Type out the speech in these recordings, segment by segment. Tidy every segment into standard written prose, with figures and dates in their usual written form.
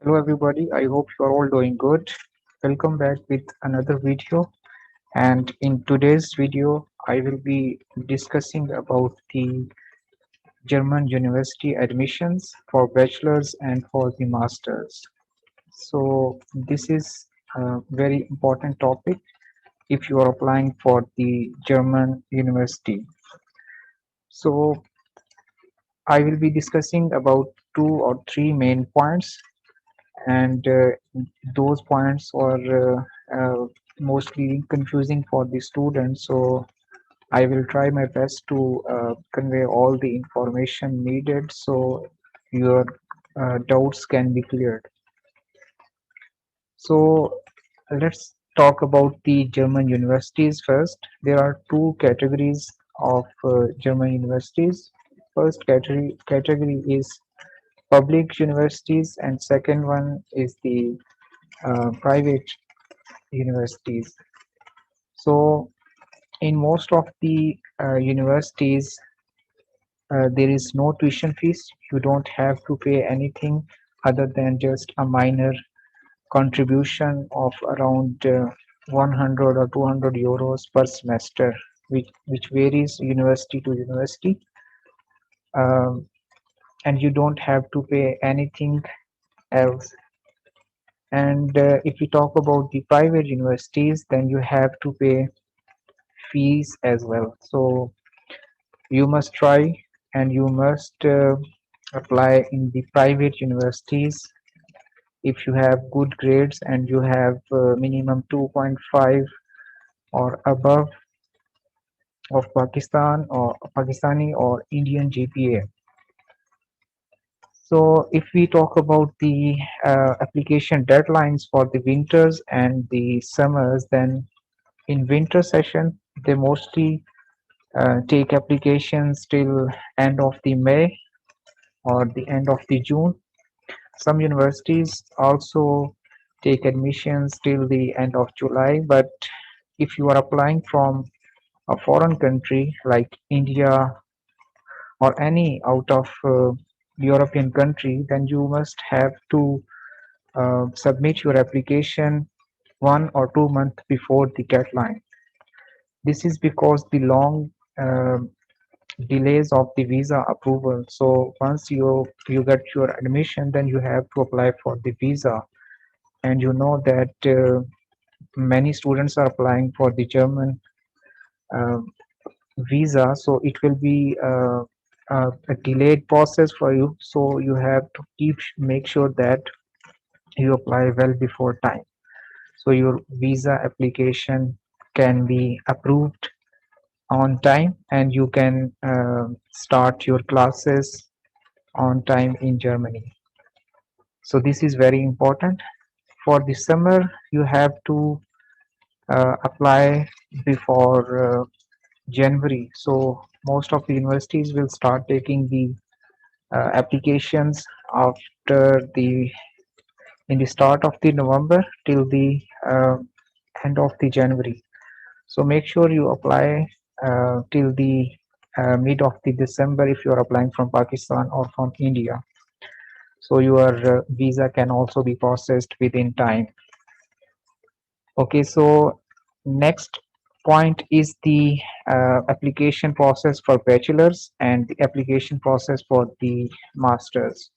Hello everybody, I hope you are all doing good. Welcome back with another video, and in today's video I will be discussing about the German university admissions for bachelor's and for the masters. So this is a very important topic if you are applying for the German university. So I will be discussing about two or three main points, and those points are mostly confusing for the students, so I will try my best to convey all the information needed so your doubts can be cleared. So let's talk about the German universities first. There are two categories of German universities. First category is public universities, and second one is the private universities. So in most of the universities, there is no tuition fees. You don't have to pay anything other than just a minor contribution of around 100 or 200 euros per semester, which varies university to university. Um, and you don't have to pay anything else. And if we talk about the private universities, then you have to pay fees as well. So you must try and you must apply in the private universities if you have good grades and you have minimum 2.5 or above of Pakistan or Pakistani or Indian GPA. So if we talk about the application deadlines for the winters and the summers, then in winter session they mostly take applications till end of the May or the end of the June. Some universities also take admissions till the end of July, but if you are applying from a foreign country like India or any out of European country, then you must have to submit your application 1 or 2 months before the deadline. This is because the long delays of the visa approval. So once you get your admission, then you have to apply for the visa, and you know that many students are applying for the German uh, visa, so it will be a delayed process for you. So you have to make sure that you apply well before time, so your visa application can be approved on time and you can start your classes on time in Germany. So this is very important. For the summer, you have to apply before January. So most of the universities will start taking the applications after the in the start of the November till the end of the January. So make sure you apply till the mid of the December if you are applying from Pakistan or from India. So your visa can also be processed within time. Okay, so next point is the application process for bachelors and the application process for the masters.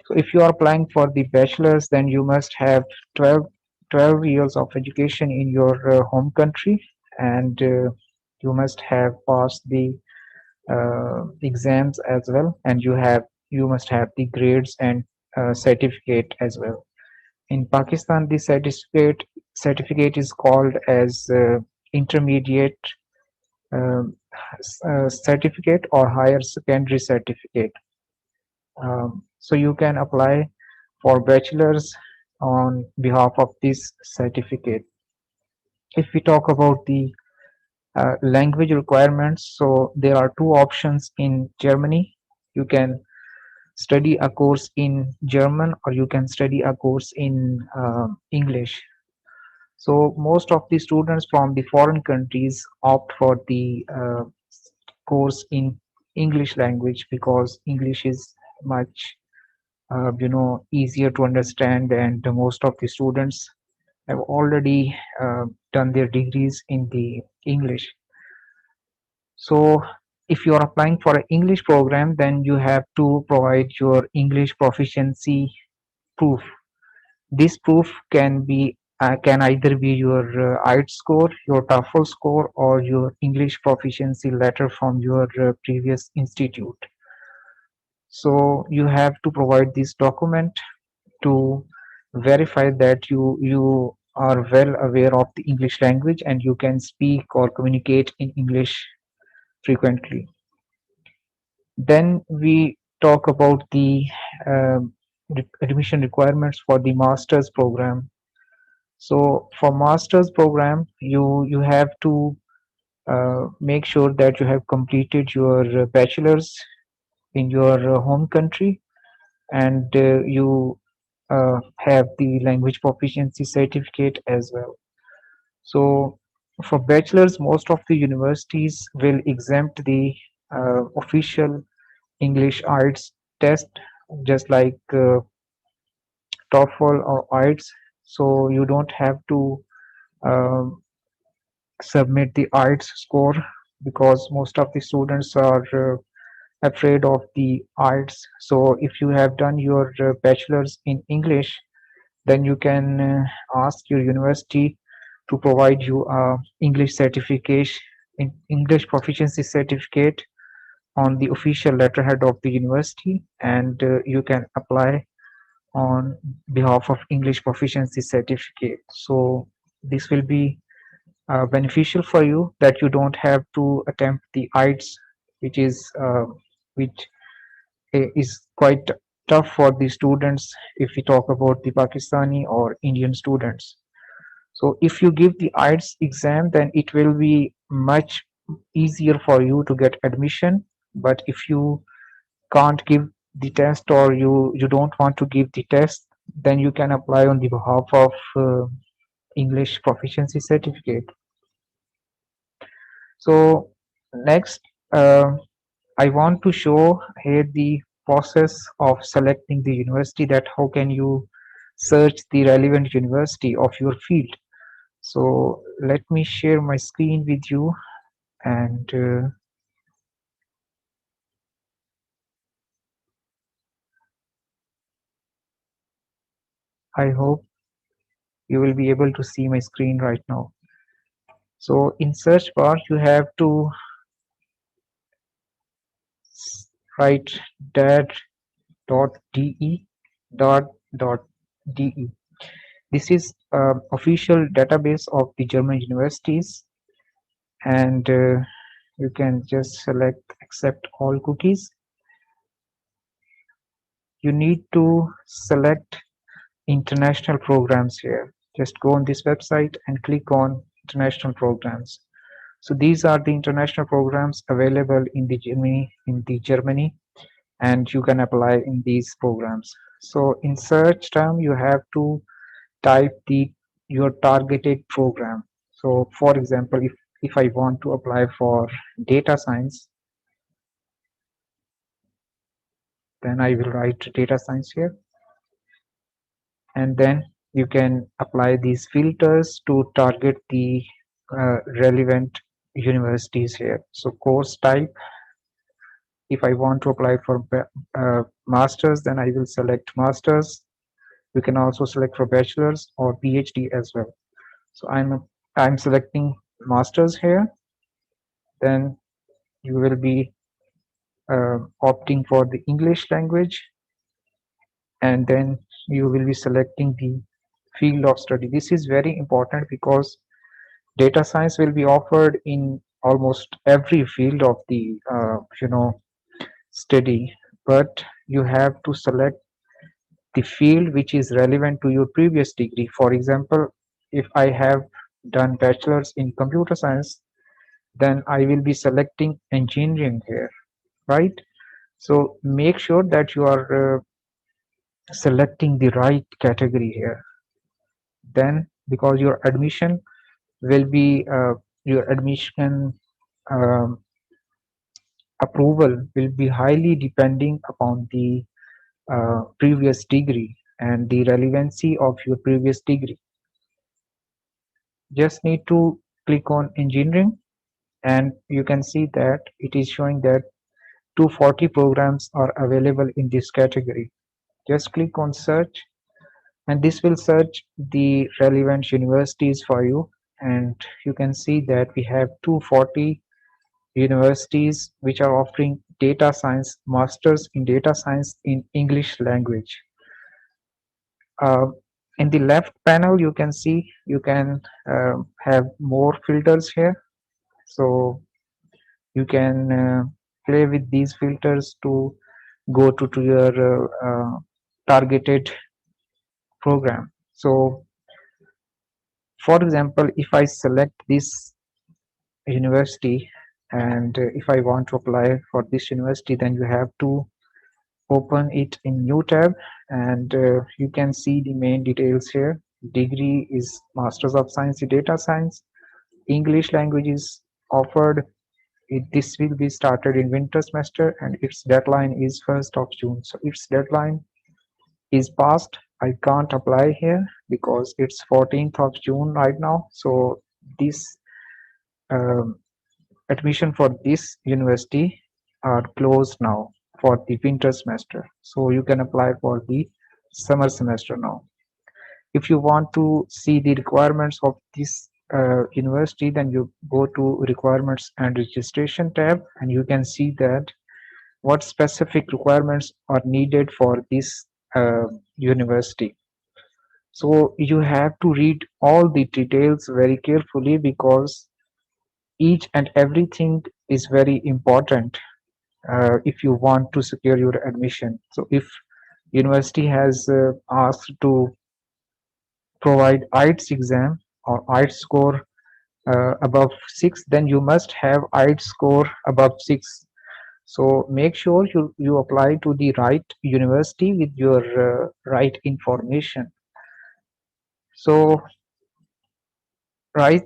So if you are applying for the bachelors, then you must have 12 years of education in your home country, and you must have passed the exams as well, and you must have the grades and certificate as well. In Pakistan, the certificate is called as intermediate certificate or higher secondary certificate. So you can apply for bachelor's on behalf of this certificate. If we talk about the language requirements, so there are two options in Germany. You can study a course in German or you can study a course in English. So most of the students from the foreign countries opt for the course in English language because English is much easier to understand, and most of the students have already done their degrees in the English. So if you are applying for an English program, then you have to provide your English proficiency proof. This proof can either be your IELTS score, your TOEFL score, or your English proficiency letter from your previous institute. So you have to provide this document to verify that you are well aware of the English language and you can speak or communicate in English frequently. Then we talk about the admission requirements for the master's program. So for master's program, you have to make sure that you have completed your bachelor's in your home country, and you have the language proficiency certificate as well. So for bachelor's, most of the universities will exempt the official English IELTS test, just like TOEFL or IELTS. So you don't have to um, submit the IELTS score because most of the students are afraid of the IELTS. So if you have done your bachelor's in English, then you can ask your university to provide you a English certification, in English proficiency certificate on the official letterhead of the university, and you can apply on behalf of English proficiency certificate. So this will be beneficial for you, that you don't have to attempt the IELTS, which is which is quite tough for the students if we talk about the Pakistani or Indian students. So if you give the IELTS exam, then it will be much easier for you to get admission. But if you can't give the test, or you don't want to give the test, then you can apply on the behalf of English proficiency certificate. So next, I want to show here the process of selecting the university, that how can you search the relevant university of your field. So let me share my screen with you, and I hope you will be able to see my screen right now. So in search bar, you have to write dat.de .de. This is official database of the German universities, and you can just select accept all cookies. You need to select international programs here. Just go on this website and click on international programs. So these are the international programs available in the Germany, and you can apply in these programs. So in search term, you have to type the your targeted program. So for example, if I want to apply for data science, then I will write data science here, and then you can apply these filters to target the relevant universities here. So course type, if I want to apply for masters, then I will select masters. You can also select for bachelor's or PhD as well. So I'm selecting masters here. Then you will be opting for the English language, and then you will be selecting the field of study. This is very important because data science will be offered in almost every field of the study, but you have to select the field which is relevant to your previous degree. For example, if I have done bachelor's in computer science, then I will be selecting engineering here, right? So make sure that you are selecting the right category here. Then, because will be your admission um, approval will be highly depending upon the previous degree and the relevancy of your previous degree. Just need to click on engineering, and you can see that it is showing that 240 programs are available in this category. Just click on search, and this will search the relevant universities for you, and you can see that we have 240 universities which are offering data science masters in data science in English language. uh, in the left panel you can see you can have more filters here, so you can play with these filters to go to your targeted program. So for example, if I select this university, and if I want to apply for this university, then you have to open it in new tab, and you can see the main details here. Degree is Masters of Science in Data Science. English language is offered. This will be started in winter semester, and its deadline is 1st of June. So its deadline is passed. I can't apply here because it's 14th of June right now. So this um, admission for this university are closed now for the winter semester. So you can apply for the summer semester now. If you want to see the requirements of this university, then you go to requirements and registration tab, and you can see that what specific requirements are needed for this university. So you have to read all the details very carefully because each and everything is very important if you want to secure your admission. So if university has asked to provide IELTS exam or IELTS score above 6, then you must have IELTS score above 6. So make sure you apply to the right university with your right information. So right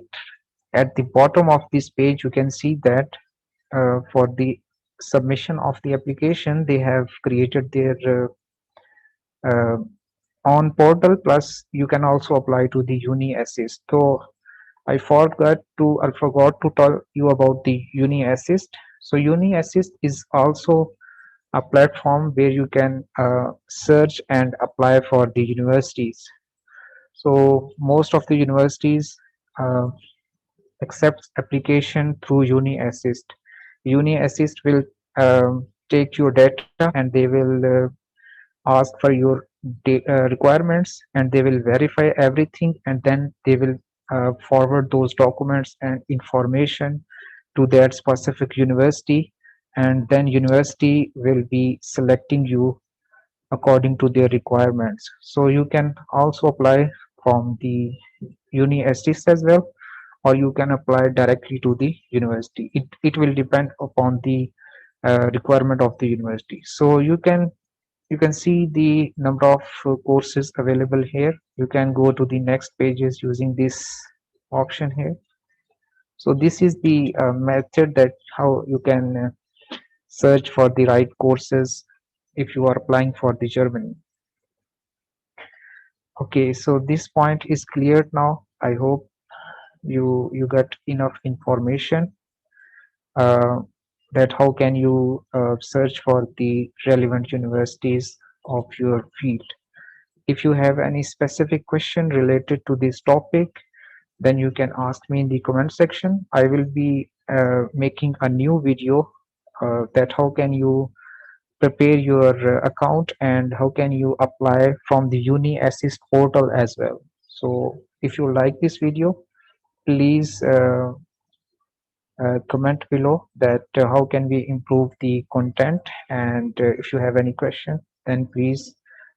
at the bottom of this page, you can see that for the submission of the application, they have created their uh, on portal, plus you can also apply to the Uni Assist. So I forgot to tell you about the Uni Assist. So Uni Assist is also a platform where you can search and apply for the universities. So most of the universities uh, accepts application through Uni Assist. Uni Assist will take your data, and they will ask for your requirements, and they will verify everything, and then they will forward those documents and information to that specific university, and then university will be selecting you according to their requirements. So you can also apply from the Uni Assist as well, or you can apply directly to the university. It will depend upon the requirement of the university. So you can see the number of courses available here. You can go to the next pages using this option here. So this is the method that how you can search for the right courses if you are applying for the Germany. Okay, so this point is cleared now. I hope you got enough information uh, that how can you search for the relevant universities of your field. If you have any specific question related to this topic, then you can ask me in the comment section. I will be making a new video that how can you prepare your account and how can you apply from the Uni Assist portal as well. So if you like this video, please comment below that how can we improve the content, and if you have any question, then please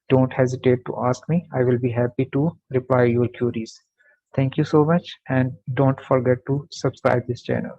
don't hesitate to ask me. I will be happy to reply your queries. Thank you so much, and don't forget to subscribe this channel.